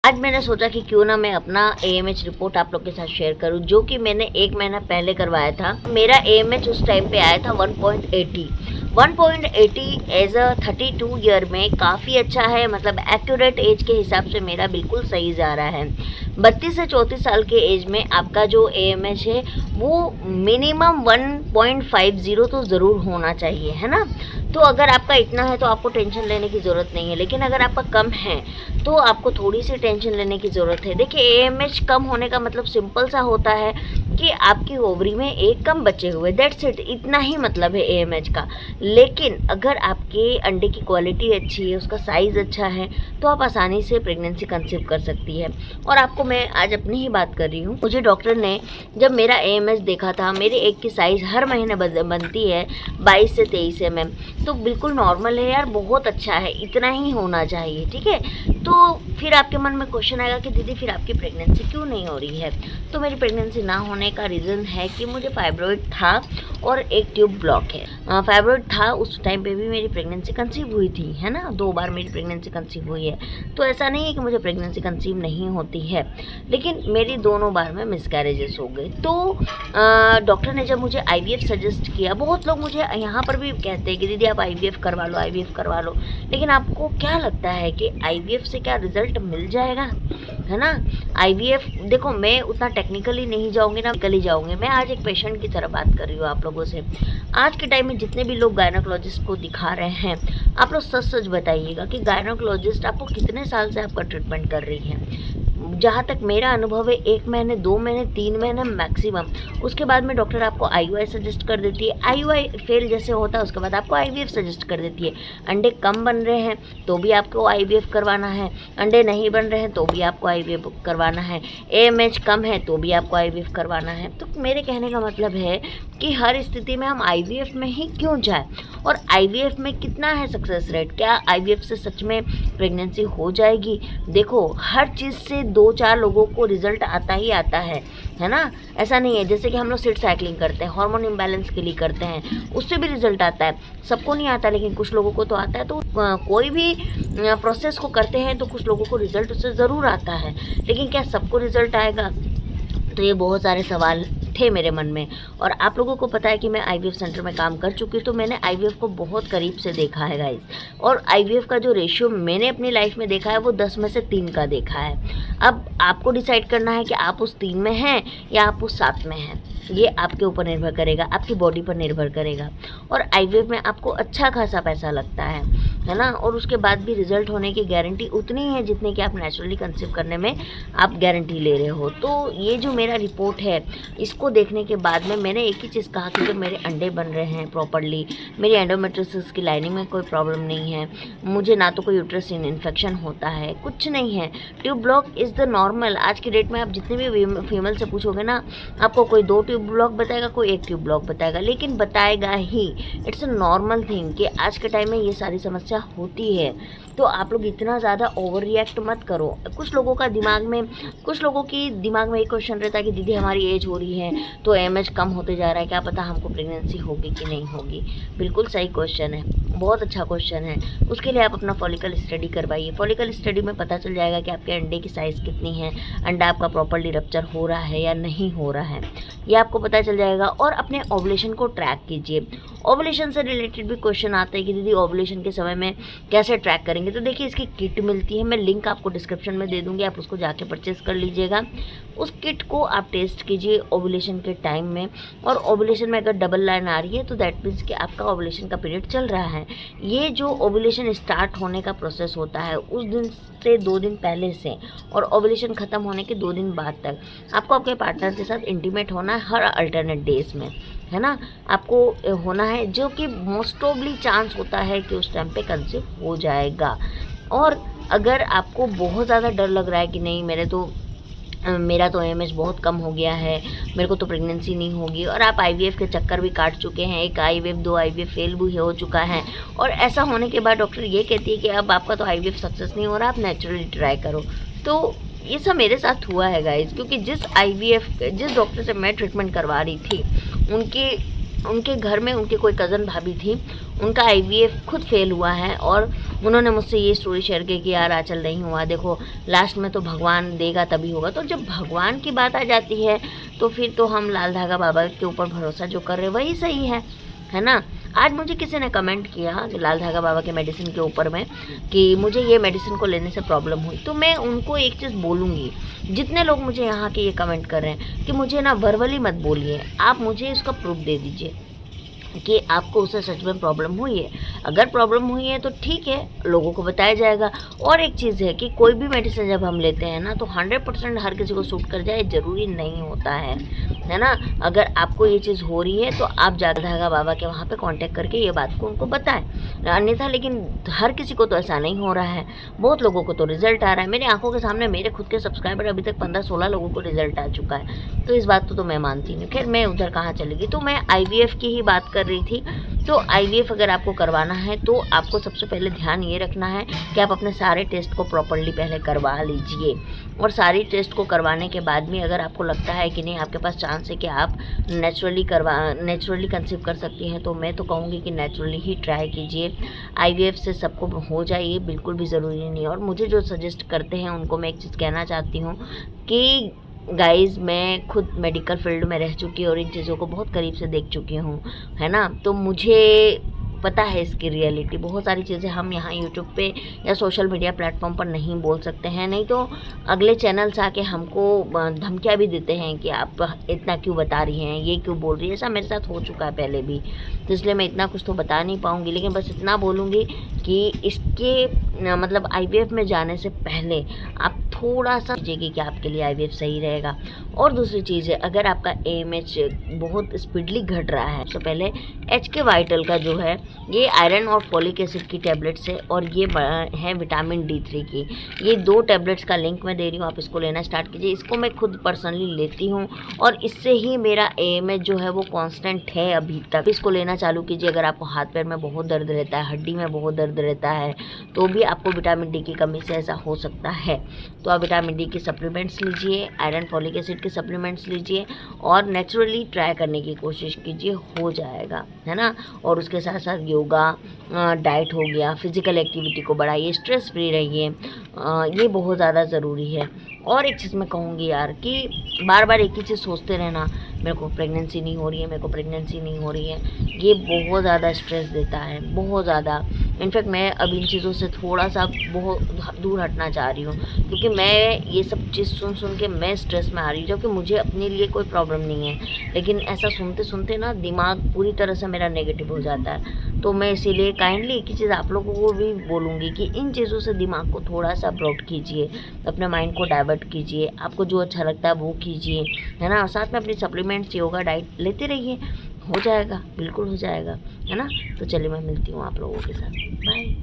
आज मैंने सोचा कि क्यों ना मैं अपना एएमएच रिपोर्ट आप लोग के साथ शेयर करूं, जो कि मैंने 1 महीना पहले करवाया था। मेरा एएमएच उस टाइम पे आया था 1.80। 1.80 एज अ 32 ईयर में काफ़ी अच्छा है, मतलब एक्यूरेट एज के हिसाब से मेरा बिल्कुल सही जा रहा है। 32 से 34 साल के एज में आपका जो एएमएच है वो मिनिमम 1.50 तो ज़रूर होना चाहिए, है ना। तो अगर आपका इतना है तो आपको टेंशन लेने की ज़रूरत नहीं है, लेकिन अगर आपका कम है तो आपको थोड़ी सी टेंशन लेने की ज़रूरत है। देखिए, एएमएच कम होने का मतलब सिंपल सा होता है कि आपकी ओवरी में एक कम बचे हुए, दैट्स इट, इतना ही मतलब है एएमएच का। लेकिन अगर आपके अंडे की क्वालिटी अच्छी है, उसका साइज़ अच्छा है, तो आप आसानी से प्रेगनेंसी कंसीव कर सकती है। और आपको मैं आज अपनी ही बात कर रही हूँ। मुझे डॉक्टर ने जब मेरा एएमएच देखा था, मेरे एग की साइज़ हर महीने बनती है 22 से 23 mm, तो बिल्कुल नॉर्मल है यार, बहुत अच्छा है, इतना ही होना चाहिए, ठीक है। तो फिर आपके मन में क्वेश्चन आएगा कि दीदी फिर आपकी प्रेगनेंसी क्यों नहीं हो रही है। तो मेरी प्रेगनेंसी ना होने का रीज़न है कि मुझे फाइब्रॉइड था और एक ट्यूब ब्लॉक है। फाइब्रॉइड था, उस टाइम पे भी मेरी प्रेगनेंसी कंसीव हुई थी, है ना, 2 बार मेरी प्रेगनेंसी कंसीव हुई है। तो ऐसा नहीं है कि मुझे प्रेगनेंसी कंसीव नहीं होती है, लेकिन मेरी दोनों बार में मिसकैरेजेस हो गए। तो डॉक्टर ने जब मुझे आईवीएफ सजेस्ट किया, बहुत लोग मुझे यहाँ पर भी कहते हैं कि दीदी आप आईवीएफ करवा लो, आईवीएफ करवा लो, लेकिन आपको क्या लगता है कि आईवीएफ से क्या रिजल्ट मिल जाएगा, है ना। आईवीएफ देखो, मैं उतना टेक्निकली नहीं जाऊँगी ना, कल ही जाऊँगी। मैं आज एक पेशेंट की तरह बात कर रही हूँ आप लोगों से। आज के टाइम में जितने भी लोग गायनोकोलॉजिस्ट को दिखा रहे हैं, आप लोग सच सच बताइएगा कि गायनोकोलॉजिस्ट आपको कितने साल से आपका ट्रीटमेंट कर रही है। जहाँ तक मेरा अनुभव है, 1 महीने, 2 महीने, 3 महीने मैक्सिमम। उसके बाद में डॉक्टर आपको आईयूआई सजेस्ट कर देती है। आईयूआई फेल जैसे होता है, उसके बाद आपको आईवीएफ सजेस्ट कर देती है। अंडे कम बन रहे हैं तो भी आपको आईवीएफ करवाना है, अंडे नहीं बन रहे हैं तो भी आपको आईवीएफ करवाना है, एएमएच कम है तो भी आपको आईवीएफ करवाना है। तो मेरे कहने का मतलब है कि हर स्थिति में हम आईवीएफ में ही क्यों जाए, और आईवीएफ में कितना है सक्सेस रेट, क्या आईवीएफ से सच में प्रेगनेंसी हो जाएगी। देखो, हर चीज़ से 2-4 लोगों को रिजल्ट आता ही आता है ना। ऐसा नहीं है, जैसे कि हम लोग सीड साइक्लिंग करते हैं, हार्मोन इम्बैलेंस के लिए करते हैं, उससे भी रिजल्ट आता है। सबको नहीं आता, लेकिन कुछ लोगों को तो आता है। तो कोई भी प्रोसेस को करते हैं तो कुछ लोगों को रिजल्ट उससे ज़रूर आता है, लेकिन क्या सबको रिजल्ट आएगा। तो ये बहुत सारे सवाल थे मेरे मन में। और आप लोगों को पता है कि मैं आईवीएफ सेंटर में काम कर चुकी हूँ, तो मैंने आईवीएफ को बहुत करीब से देखा है गाइस। और आईवीएफ का जो रेशियो मैंने अपनी लाइफ में देखा है वो 10 में से 3 का देखा है। अब आपको डिसाइड करना है कि आप उस 3 में हैं या आप उस 7 में हैं। ये आपके ऊपर निर्भर करेगा, आपकी बॉडी पर निर्भर करेगा। और आईवीएफ में आपको अच्छा खासा पैसा लगता है ना। और उसके बाद भी रिजल्ट होने की गारंटी उतनी है जितने कि आप नेचुरली कंसीव करने में आप गारंटी ले रहे हो। तो ये जो मेरा रिपोर्ट है, इसको देखने के बाद में मैंने एक ही चीज़ कहा कि जब मेरे अंडे बन रहे हैं प्रॉपरली, मेरी एंडोमेट्रियोसिस की लाइनिंग में कोई प्रॉब्लम नहीं है, मुझे ना तो कोई यूट्रस इन्फेक्शन होता है, कुछ नहीं है। Tube block is the normal. आज की डेट में आप जितने भी फीमेल से पूछोगे ना, आपको कोई 2 ट्यूब ब्लॉक बताएगा, कोई 1 ट्यूब ब्लॉक बताएगा, लेकिन बताएगा ही। इट्स अ नॉर्मल थिंग कि आज के टाइम में ये सारी समस्या होती है। तो आप लोग इतना ज़्यादा ओवर रिएक्ट मत करो। कुछ लोगों का दिमाग में, कुछ लोगों की दिमाग में एक क्वेश्चन रहता है कि दीदी हमारी एज हो रही है तो एमएच कम होते जा रहा है, क्या पता हमको प्रेगनेंसी होगी कि नहीं होगी। बिल्कुल सही क्वेश्चन है, बहुत अच्छा क्वेश्चन है। उसके लिए आप अपना फॉलिकल स्टडी करवाइए। फॉलिकल स्टडी में पता चल जाएगा कि आपके अंडे की साइज़ कितनी है, अंडा आपका प्रॉपरली रप्चर हो रहा है या नहीं हो रहा है, ये आपको पता चल जाएगा। और अपने ओवुलेशन को ट्रैक कीजिए। ओवुलेशन से रिलेटेड भी क्वेश्चन आते हैं कि दीदी ओवुलेशन के समय में कैसे ट्रैक करेंगे। तो देखिए, इसकी किट मिलती है, मैं लिंक आपको डिस्क्रिप्शन में दे दूँगी, आप उसको जाके परचेस कर लीजिएगा। उस किट को आप टेस्ट कीजिए ओवुलेशन के टाइम में, और ओवुलेशन में अगर डबल लाइन आ रही है तो दैट मीन्स कि आपका ओवुलेशन का पीरियड चल रहा है। ये जो ओवुलेशन स्टार्ट होने का प्रोसेस होता है उस दिन से 2 दिन पहले से, और ओवुलेशन ख़त्म होने के 2 दिन बाद तक आपको आपके पार्टनर के साथ इंटीमेट होना है, हर अल्टरनेट डेज में, है ना। आपको होना है, जो कि मोस्ट प्रोबेबली चांस होता है कि उस टाइम पे कंसीव हो जाएगा। और अगर आपको बहुत ज़्यादा डर लग रहा है कि नहीं मेरा तो एमएच बहुत कम हो गया है, मेरे को तो प्रेगनेंसी नहीं होगी, और आप आईवीएफ के चक्कर भी काट चुके हैं, 1 आईवीएफ 2 आईवीएफ फेल भी हो चुका है, और ऐसा होने के बाद डॉक्टर ये कहती है कि अब आपका तो आईवीएफ सक्सेस नहीं हो रहा, आप नेचुरली ट्राई करो। तो ये सब मेरे साथ हुआ है गाइज, क्योंकि जिस डॉक्टर से मैं ट्रीटमेंट करवा रही थी, उनके घर में उनके कोई कज़न भाभी थी, उनका IVF खुद फेल हुआ है और उन्होंने मुझसे ये स्टोरी शेयर की कि यार आंचल नहीं हुआ, देखो लास्ट में तो भगवान देगा तभी होगा। तो जब भगवान की बात आ जाती है तो फिर तो हम लाल धागा बाबा के ऊपर भरोसा जो कर रहे हैं वही सही है ना। आज मुझे किसी ने कमेंट किया लाल धागा बाबा के मेडिसिन के ऊपर में कि मुझे ये मेडिसिन को लेने से प्रॉब्लम हुई, तो मैं उनको एक चीज़ बोलूँगी, जितने लोग मुझे यहाँ के ये कमेंट कर रहे हैं कि मुझे ना वर्बली मत बोलिए, आप मुझे इसका प्रूफ दे दीजिए कि आपको उससे सच में प्रॉब्लम हुई है। अगर प्रॉब्लम हुई है तो ठीक है, लोगों को बताया जाएगा। और एक चीज़ है कि कोई भी मेडिसिन जब हम लेते हैं ना तो 100% हर किसी को सूट कर जाए ज़रूरी नहीं होता है ना। अगर आपको ये चीज़ हो रही है तो आप जाकर धागा बाबा के वहाँ पे कांटेक्ट करके ये बात को उनको बताएं, अन्यथा लेकिन हर किसी को तो ऐसा नहीं हो रहा है। बहुत लोगों को तो रिजल्ट आ रहा है, मेरी आंखों के सामने मेरे खुद के सब्सक्राइबर अभी तक 15-16 लोगों को रिजल्ट आ चुका है। तो इस बात को तो मैं मानती नहीं। खैर मैं उधर कहाँ चलेगी, तो मैं IVF की ही बात कर रही थी। तो IVF अगर आपको करवाना है तो आपको सबसे पहले ध्यान ये रखना है कि आप अपने सारे टेस्ट को प्रॉपर्ली पहले करवा लीजिए। और सारी टेस्ट को करवाने के बाद में अगर आपको लगता है कि नहीं आपके पास चांस है कि आप नेचुरली कंसीव कर सकती हैं, तो मैं तो कहूँगी कि नेचुरली ही ट्राई कीजिए। IVF से सबको हो जाए ये बिल्कुल भी ज़रूरी नहीं है। और मुझे जो सजेस्ट करते हैं उनको मैं एक चीज़ कहना चाहती हूँ कि गाइज़, मैं खुद मेडिकल फील्ड में रह चुकी हूँ और इन चीज़ों को बहुत करीब से देख चुकी हूँ, है ना। तो मुझे पता है इसकी रियलिटी। बहुत सारी चीज़ें हम यहाँ यूट्यूब पे या सोशल मीडिया प्लेटफॉर्म पर नहीं बोल सकते हैं, नहीं तो अगले चैनल्स आके हमको धमकियाँ भी देते हैं कि आप इतना क्यों बता रही हैं, ये क्यों बोल रही है। ऐसा मेरे साथ हो चुका है पहले भी, तो इसलिए मैं इतना कुछ तो बता नहीं पाऊँगी। लेकिन बस इतना बोलूँगी कि इसके मतलब IVF में जाने से पहले आप थोड़ा सा सोचिए कि आपके लिए IVF सही रहेगा। और दूसरी चीज़ है, अगर आपका AMH बहुत स्पीडली घट रहा है तो पहले HK वाइटल का जो है ये आयरन और फॉलिक एसिड की टैबलेट्स है और ये है विटामिन D3 की। ये 2 टैबलेट्स का लिंक मैं दे रही हूँ, आप इसको लेना स्टार्ट कीजिए। इसको मैं खुद पर्सनली लेती हूँ और इससे ही मेरा AMH जो है वो कांस्टेंट है अभी तक। इसको लेना चालू कीजिए। अगर आपको हाथ पैर में बहुत दर्द रहता है, हड्डी में बहुत दर्द रहता है, तो भी आपको विटामिन D की कमी से ऐसा हो सकता है, तो आप विटामिन D की सप्लीमेंट्स लीजिए, आयरन फॉलिक एसिड के सप्लीमेंट्स लीजिए और नेचुरली ट्राई करने की कोशिश कीजिए, हो जाएगा, है ना। और उसके साथ साथ योगा, डाइट हो गया, फिज़िकल एक्टिविटी को बढ़ाइए, स्ट्रेस फ्री रहिए, ये बहुत ज़्यादा ज़रूरी है। और एक चीज़ मैं कहूँगी यार कि बार बार एक ही चीज़ सोचते रहना, मेरे को प्रेगनेंसी नहीं हो रही है, मेरे को प्रेगनेंसी नहीं हो रही है, ये बहुत ज़्यादा स्ट्रेस देता है, बहुत ज़्यादा। इनफैक्ट मैं अब इन चीज़ों से थोड़ा सा बहुत दूर हटना चाह रही हूँ, क्योंकि मैं ये सब चीज़ सुन के मैं स्ट्रेस में आ रही हूँ, क्योंकि मुझे अपने लिए कोई प्रॉब्लम नहीं है, लेकिन ऐसा सुनते सुनते ना दिमाग पूरी तरह से मेरा नेगेटिव हो जाता है। तो मैं इसीलिए काइंडली एक ही चीज़ आप लोगों को भी बोलूँगी कि इन चीज़ों से दिमाग को थोड़ा सा ब्रॉड कीजिए, अपने माइंड को डाइवर्ट कीजिए, आपको जो अच्छा लगता है वो कीजिए, है ना। साथ में अपनी सप्लीमेंट्स, योगा, डाइट लेते रहिए, हो जाएगा, बिल्कुल हो जाएगा, है ना। तो चलिए मैं मिलती हूँ आप लोगों के साथ, बाय।